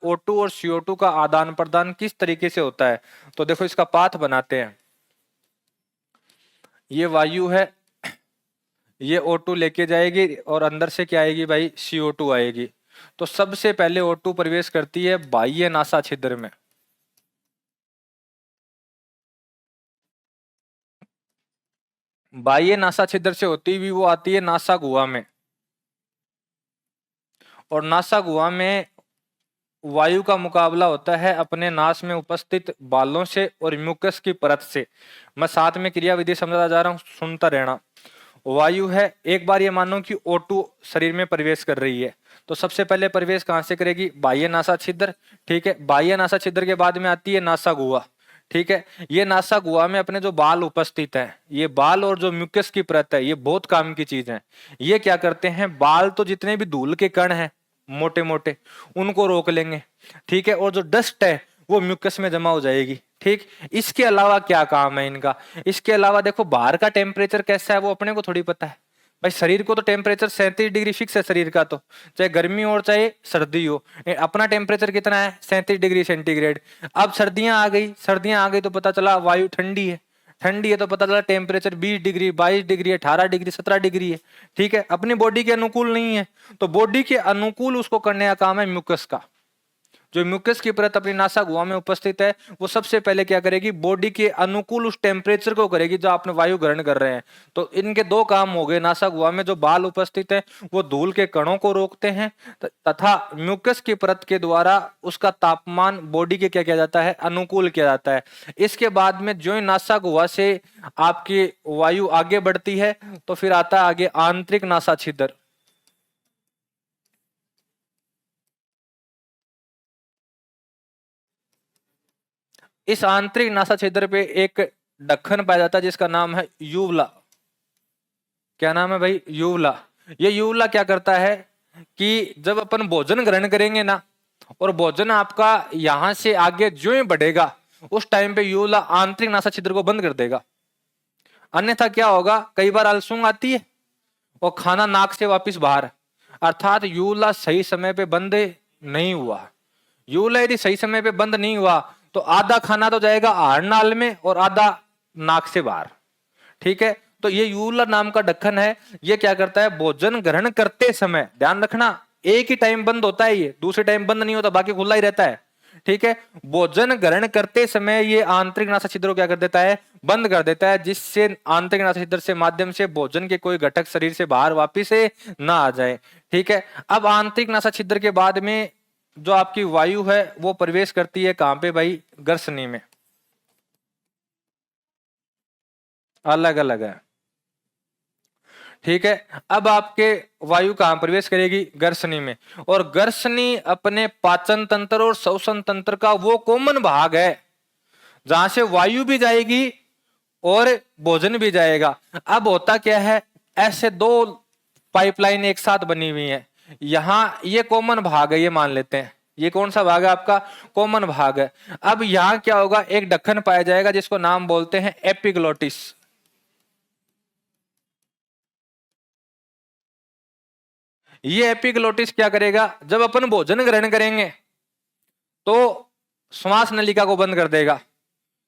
O2 और CO2 का आदान प्रदान किस तरीके से होता है। तो देखो इसका पाथ बनाते हैं। ये वायु है, ये O2 लेके जाएगी और अंदर से क्या आएगी भाई, CO2 आएगी। तो सबसे पहले O2 प्रवेश करती है बाह्य नासा छिद्र में। बाह्य नासा छिद्र से होती हुई वो आती है नासा गुहा में, और नासा गुहा में वायु का मुकाबला होता है अपने नास में उपस्थित बालों से और म्यूकस की परत से। मैं साथ में क्रियाविधि समझाता जा रहा हूं, सुनता रहना। वायु है, एक बार ये मानो कि O2 शरीर में प्रवेश कर रही है, तो सबसे पहले प्रवेश कहां से करेगी, बाह्य नासा छिद्र। ठीक है, बाह्य नासा छिद्र के बाद में आती है नासा गुहा। ठीक है, ये नासा गुहा में अपने जो बाल उपस्थित हैं, ये बाल और जो म्यूकस की परत है, ये बहुत काम की चीज है। ये क्या करते हैं, बाल तो जितने भी धूल के कण हैं मोटे मोटे, उनको रोक लेंगे। ठीक है, और जो डस्ट है वो म्यूकस में जमा हो जाएगी। ठीक, इसके अलावा क्या काम है इनका, इसके अलावा देखो बाहर का टेम्परेचर कैसा है वो अपने को थोड़ी पता है भाई। शरीर को तो टेम्परेचर 37 डिग्री फिक्स है शरीर का, तो चाहे गर्मी हो चाहे सर्दी हो, अपना टेम्परेचर कितना है, 37 डिग्री सेंटीग्रेड। अब सर्दियां आ गई, सर्दियां आ गई तो पता चला वायु ठंडी है, ठंडी है तो पता चला temperature 20 degree 22 degree 18 degree 17 degree है। ठीक है, अपनी बॉडी के अनुकूल नहीं है, तो बॉडी के अनुकूल उसको करने का काम है म्यूकस का। जो म्यूकस की परत अपनी नासा गुहा में उपस्थित है, वो सबसे पहले क्या करेगी, बॉडी के अनुकूल उस टेम्परेचर को करेगी जो आपने वायु ग्रहण कर रहे हैं। तो इनके दो काम हो गए, नासा गुहा में जो बाल उपस्थित है वो धूल के कणों को रोकते हैं, तथा म्यूकस की परत के द्वारा उसका तापमान बॉडी के क्या किया जाता है, अनुकूल किया जाता है। इसके बाद में जो नासा गुहा से आपकी वायु आगे बढ़ती है, तो फिर आता है आगे आंतरिक नासा छिद्र। इस आंतरिक नासा छिद्र पे एक ढक्कन पाया जाता है जिसका नाम है यूवला। क्या नाम है भाई, यूवला। ये यूवला क्या करता है कि जब अपन भोजन ग्रहण करेंगे ना, और भोजन आपका यहां से आगे जो ही बढ़ेगा, उस टाइम पे यूवला आंतरिक नासा छिद्र को बंद कर देगा। अन्यथा क्या होगा, कई बार अल्सुंग आती है और खाना नाक से वापस बाहर, अर्थात यूवला सही समय पे बंद नहीं हुआ। यूवला यदि सही समय पे बंद नहीं हुआ तो आधा खाना तो जाएगा आहार नाल में और आधा नाक से बाहर। ठीक है, तो ये यूवला नाम का ढक्कन है, ये क्या करता है, भोजन ग्रहण करते समय, ध्यान रखना एक ही टाइम बंद होता है, ये दूसरे टाइम बंद नहीं होता, बाकी खुला ही रहता है। ठीक है, भोजन ग्रहण करते समय ये आंतरिक नासा छिद्र को क्या कर देता है, बंद कर देता है, जिससे आंतरिक नासा छिद्र से माध्यम से भोजन के कोई घटक शरीर से बाहर वापिस ना आ जाए। ठीक है, अब आंतरिक नासा छिद्र के बाद में जो आपकी वायु है वो प्रवेश करती है कहां पे भाई, गर्सनी में। अलग अलग है। ठीक है, अब आपके वायु कहां प्रवेश करेगी, गर्सनी में। और गर्सनी अपने पाचन तंत्र और श्वसन तंत्र का वो कॉमन भाग है जहां से वायु भी जाएगी और भोजन भी जाएगा। अब होता क्या है, ऐसे दो पाइपलाइन एक साथ बनी हुई है, यहां ये कॉमन भाग है, ये मान लेते हैं ये कौन सा भाग है आपका, कॉमन भाग है। अब यहां क्या होगा, एक ढक्कन पाया जाएगा जिसको नाम बोलते हैं एपिग्लोटिस। ये एपिग्लोटिस क्या करेगा, जब अपन भोजन ग्रहण करेंगे तो श्वास नलिका को बंद कर देगा।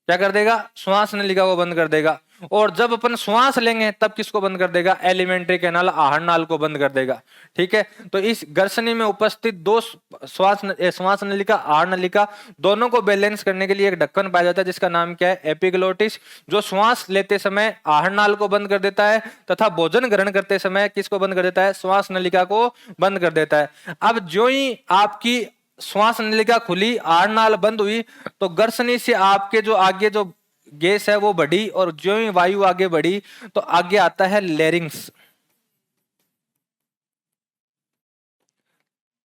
क्या कर देगा, श्वास नलिका को बंद कर देगा। और जब अपन श्वास लेंगे तब किसको बंद कर देगा, एलिमेंट्री कैनाल, आहार नाल को बंद कर देगा। ठीक है, तो इस गर्सनी में उपस्थित दो श्वास नलिका, आहार नलिका, दोनों को बैलेंस करने के लिए एक ढक्कन पाया जाता है जिसका नाम क्या है, एपिग्लोटिस, जो श्वास लेते समय आहार नाल को बंद कर देता है तथा भोजन ग्रहण करते समय किसको बंद कर देता है, श्वास नलिका को बंद कर देता है। अब जो ही आपकी श्वास नलिका खुली, आहार नाल बंद हुई, तो गर्सनी से आपके जो आगे जो गैस है वो बढ़ी, और जो ही वायु आगे बढ़ी तो आगे आता है लेरिंग्स।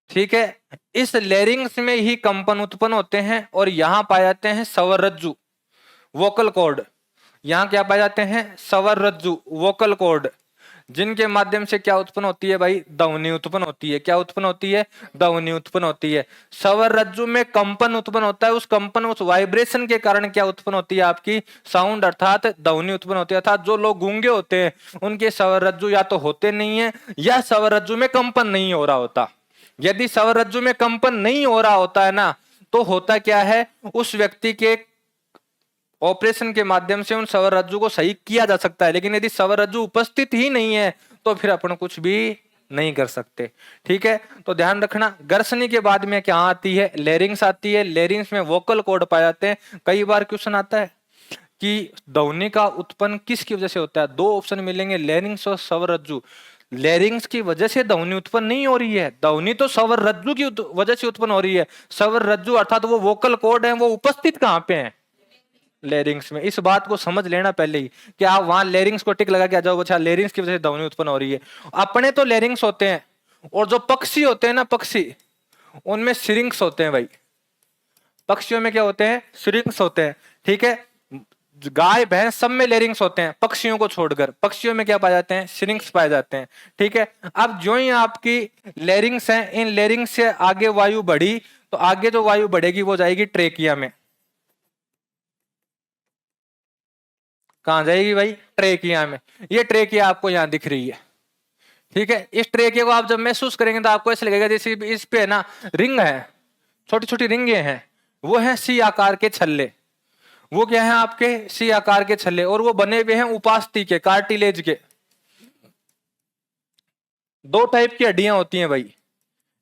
ठीक है, इस लेरिंग्स में ही कंपन उत्पन्न होते हैं और यहां पाए जाते हैं स्वर-रज्जु, वोकल कॉर्ड। यहां क्या पाए जाते हैं, स्वर-रज्जु, वोकल कॉर्ड, जिनके माध्यम से क्या उत्पन्न होती है भाई, ध्वनि उत्पन्न होती है। क्या उत्पन्न होती है, ध्वनि उत्पन्न होती है। स्वर-रज्जु में कंपन उत्पन्न होता है, उस कंपन, उस वाइब्रेशन के कारण क्या उत्पन्न होती है आपकी, साउंड अर्थात ध्वनि उत्पन्न होती है। अर्थात जो लोग गूंगे होते हैं उनके स्वर-रज्जु या तो होते नहीं है या स्वर-रज्जु में कंपन नहीं हो रहा होता। यदि स्वरज्जु में कंपन नहीं हो रहा होता है ना, तो होता क्या है, उस व्यक्ति के ऑपरेशन के माध्यम से उन स्वरज्जु को सही किया जा सकता है। लेकिन यदि स्वरज्जु उपस्थित ही नहीं है तो फिर अपन कुछ भी नहीं कर सकते। ठीक है, तो ध्यान रखना। गर्सनी के बाद में क्या आती है, लेरिंग्स आती है। लेरिंग्स में वोकल कॉर्ड पाए जाते हैं। कई बार क्वेश्चन आता है कि ध्वनि का उत्पन्न किसकी वजह से होता है, दो ऑप्शन मिलेंगे, लेरिंग्स और स्वरज्जु। लेरिंग्स की वजह से ध्वनि उत्पन्न नहीं हो रही है, ध्वनि तो स्वरज्जु की वजह से उत्पन्न हो रही है। स्वरज्जु अर्थात वो वोकल कॉर्ड है, वो उपस्थित कहां पे है, लेरिंग्स में। इस बात को समझ लेना पहले ही कि आप वहां लेरिंग्स को टिक लगा के आ जाओ, अच्छा लेरिंग्स की वजह से ध्वनि उत्पन्न हो रही है। अपने तो लेरिंग्स होते हैं, और जो पक्षी होते हैं ना, पक्षी, उनमें सिरिंग्स होते हैं भाई। पक्षियों में क्या होते हैं, सिरिंग्स होते हैं। ठीक है, गाय भैंस सब में लेरिंग्स होते हैं, पक्षियों को छोड़कर। पक्षियों में क्या पाए जाते हैं, सिरिंग्स पाए जाते हैं। ठीक है, अब जो ही आपकी लेरिंग्स हैं, इन लेरिंग्स से आगे वायु बढ़ी तो आगे जो वायु बढ़ेगी वो जाएगी ट्रेकिया में। कहां जाएगी भाई, ट्रेकिया में। ये ट्रेकिया आपको यहां दिख रही है। ठीक है, इस ट्रेकिया को आप जब महसूस करेंगे तो आपको ऐसे लगेगा जैसे इस पे है ना रिंग है, छोटी छोटी रिंगे हैं, वो है सी आकार के छल्ले। वो क्या है आपके, सी आकार के छल्ले, और वो बने हुए हैं उपास्थि के, कार्टिलेज के। दो टाइप की हड्डियां होती हैं भाई,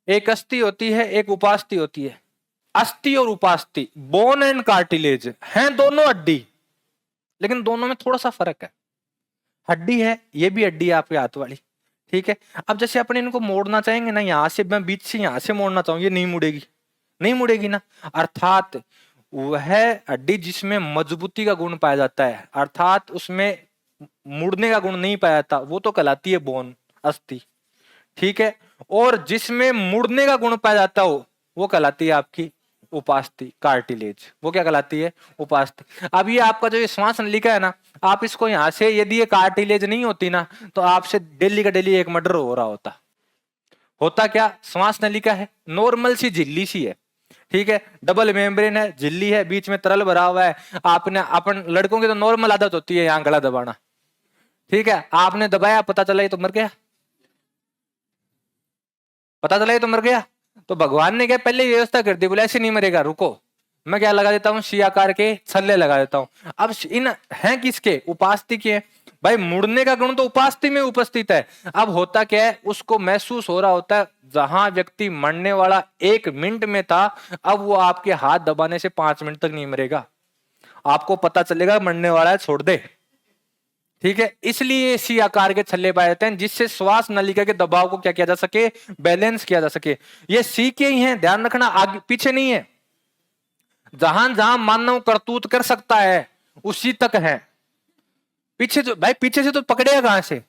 एक अस्थि होती है, एक उपास्थि होती है। अस्थि और उपास्थि, बोन एंड कार्टिलेज हैं दोनों हड्डी, लेकिन दोनों में थोड़ा सा फर्क है। हड्डी है, ये भी हड्डी है आपके हाथ वाली। ठीक है, अब जैसे अपन इनको मोड़ना चाहेंगे ना, यहां से मैं बीच से यहां से मोड़ना चाहूँ, ये नहीं मुड़ेगी, नहीं मुड़ेगी ना। अर्थात वह हड्डी जिसमें मजबूती का गुण पाया जाता है, अर्थात उसमें मुड़ने का गुण नहीं पाया जाता, वो तो कहलाती है बोन, अस्थि। ठीक है, और जिसमें मुड़ने का गुण पाया जाता हो वो कहलाती है आपकी उपास्थि, कार्टिलेज। वो क्या कहलाती है, उपास्थि। अब ये आपका जो ये श्वास नलिका है ना, आप इसको यहां से, यदि ये कार्टिलेज नहीं होती ना, तो आपसे डेली का डेली एक मर्डर हो रहा होता। होता क्या, श्वास नलिका है, नॉर्मल सी झिल्ली सी है। ठीक है, डबल मेम्ब्रेन है, झिल्ली है, बीच में तरल भरा हुआ है। आपने, अपन लड़कों की तो नॉर्मल आदत होती है यहाँ गला दबाना। ठीक है, आपने दबाया, पता चला ये तो मर गया, पता चला ये तो मर गया। तो भगवान ने क्या पहले व्यवस्था कर दी, बोले ऐसे नहीं मरेगा, रुको, मैं क्या लगा देता हूँ, सी आकार के छल्ले लगा देता हूँ। अब इन हैं किसके, उपास्थि के। भाई मुड़ने का गुण तो उपास्थि में उपस्थित है। अब होता क्या है, उसको महसूस हो रहा होता है, जहां व्यक्ति मरने वाला 1 मिनट में था, अब वो आपके हाथ दबाने से 5 मिनट तक नहीं मरेगा। आपको पता चलेगा मरने वाला है, छोड़ दे। ठीक है, इसलिए इसी आकार के छल्ले पाए जाते हैं, जिससे श्वास नलिका के दबाव को क्या किया जा सके, बैलेंस किया जा सके। ये सी के ही हैं, ध्यान रखना, आगे पीछे नहीं है। जहां जहां मानव करतूत कर सकता है उसी तक है। पीछे तो भाई, पीछे से तो पकड़ेगा कहां से,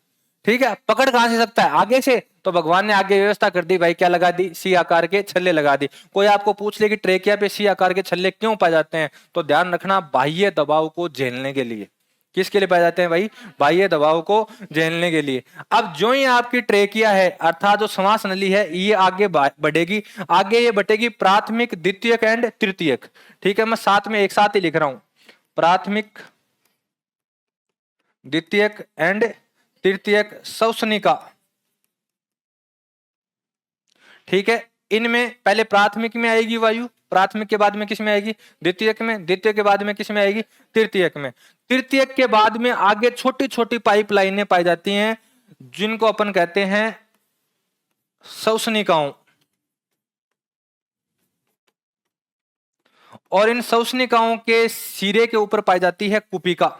ठीक है, पकड़ कहां से सकता है, आगे से। तो भगवान ने आगे व्यवस्था कर दी भाई, क्या लगा दी, सी आकार के छल्ले लगा दी। कोई आपको पूछ ले कि ट्रेकिया पे सी आकार के छल्ले क्यों पाए जाते हैं, तो ध्यान रखना, बाह्य दबाव को झेलने के लिए। किसके लिए पाए जाते हैं भाई, बाह्य दबाव को झेलने के लिए। अब जो ही आपकी ट्रेकिया है, अर्थात जो श्वास नली है, ये आगे बढ़ेगी। आगे ये बढ़ेगी प्राथमिक, द्वितीयक एंड तृतीयक। ठीक है, मैं साथ में एक साथ ही लिख रहा हूं, प्राथमिक, द्वितीयक एंड तृतीयक श्वसनिका। ठीक है, इनमें पहले प्राथमिक में आएगी वायु, प्राथमिक के बाद में किस में आएगी, द्वितीयक में, द्वितीय के बाद में किस में आएगी, तृतीयक में। तृतीयक के बाद में आगे छोटी छोटी पाइपलाइनें पाई जाती हैं, जिनको अपन कहते हैं श्वसनिकाओं। और इन श्वसनिकाओं के सिरे के ऊपर पाई जाती है कुपिका।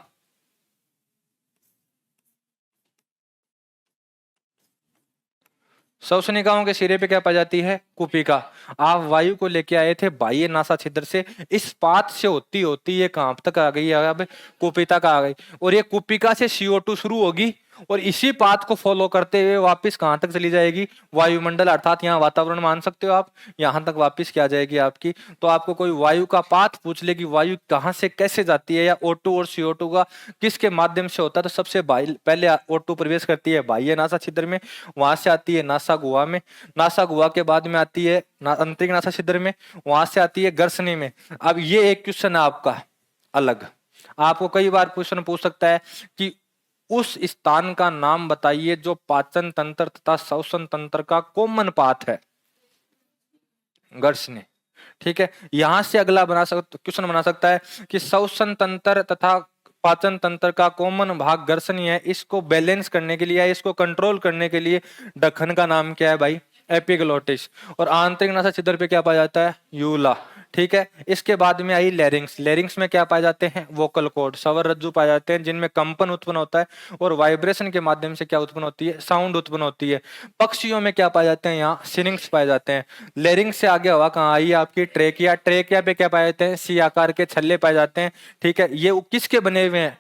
श्वसनिकाओं के सिरे पे क्या पाई जाती है, कुपिका। आप वायु को लेके आए थे बाह्य नासा छिद्र से, इस पाथ से होती होती ये कहां तक आ गई, अब कुपिका का आ गई, और ये कुपिका से CO2 शुरू होगी, और इसी पाथ को फॉलो करते हुए वापस कहां तक चली जाएगी, वायुमंडल, अर्थात यहाँ वातावरण मान सकते हो आप, यहां तक वापस क्या जाएगी आपकी। तो आपको कोई वायु का पाथ पूछ ले कि वायु कहां से कैसे जाती है, या O2 और CO2 का किसके माध्यम से होता है, तो सबसे पहले O2 प्रवेश करती है बाह्य नासा छिद्र में, वहां से आती है नासा गुहा में, नासा गुहा के बाद में आती है आंतरिक नासा छिद्र में, वहां से आती है गर्सनी में। अब ये एक क्वेश्चन है आपका अलग, आपको कई बार क्वेश्चन पूछ सकता है कि उस स्थान का नाम बताइए जो पाचन तंत्र तथा श्वसन तंत्र का कॉमन पाथ है। घर्षण। ठीक है, यहां से अगला क्वेश्चन बना सकता है कि श्वसन तंत्र तथा पाचन तंत्र का कॉमन भाग घर्षण ही है, इसको बैलेंस करने के लिए या इसको कंट्रोल करने के लिए ढक्कन का नाम क्या है भाई? एपिग्लोटिस। और आंतरिक नासा छिद्र पे क्या पाया जाता है? यूला। ठीक है, इसके बाद में आई लैरिंक्स। लैरिंक्स में क्या पाए जाते हैं? वोकल कॉर्ड, स्वर रज्जु पाए जाते हैं जिनमें कंपन उत्पन्न होता है और वाइब्रेशन के माध्यम से क्या उत्पन्न होती है? साउंड उत्पन्न होती है। पक्षियों में क्या पाए जाते हैं? यहाँ सिरिंक्स पाए जाते हैं। लैरिंक्स से आगे हवा कहाँ आई? आपकी ट्रेकिया। ट्रेकिया पे क्या पाए जाते हैं? सी आकार के छल्ले पाए जाते हैं। ठीक है, ये किसके बने हुए हैं?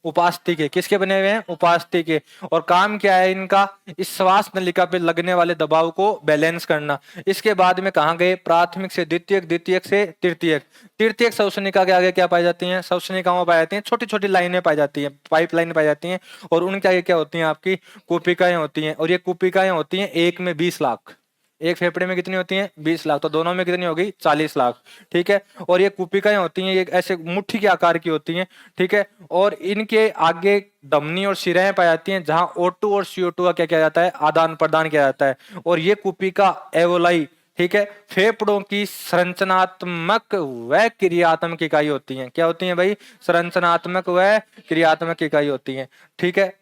उपास्थि के। किसके बने हुए हैं? उपास्थि के। और काम क्या है इनका? इस श्वास नलिका पे लगने वाले दबाव को बैलेंस करना। इसके बाद में कहा गए? प्राथमिक से द्वितीयक, द्वितीयक से तृतीयक। तृतीयक श्वसनिका के आगे क्या पाई जाती हैं? श्वसनिकाओं पाई जाती हैं, छोटी छोटी लाइनें पाई जाती हैं, पाइप लाइनें पाई जाती हैं। और उनके आगे क्या होती हैं? आपकी कूपिकाएं होती हैं। और ये कूपिकाएं होती हैं एक में 20 लाख। एक फेफड़े में कितनी होती हैं? 20 लाख। तो दोनों में कितनी होगी? 40 लाख। ठीक है, और ये कूपिकाएं होती हैं, ये ऐसे मुट्ठी के आकार की होती हैं। ठीक है, और इनके आगे धमनी और शिराएं पाई जाती हैं जहां O2 और CO2 का क्या किया जाता है? आदान प्रदान किया जाता है। और ये कूपिका एवोलाई, ठीक है, फेफड़ों की संरचनात्मक व क्रियात्मक इकाई होती हैं। क्या होती हैं भाई? संरचनात्मक व क्रियात्मक इकाई होती हैं। ठीक है,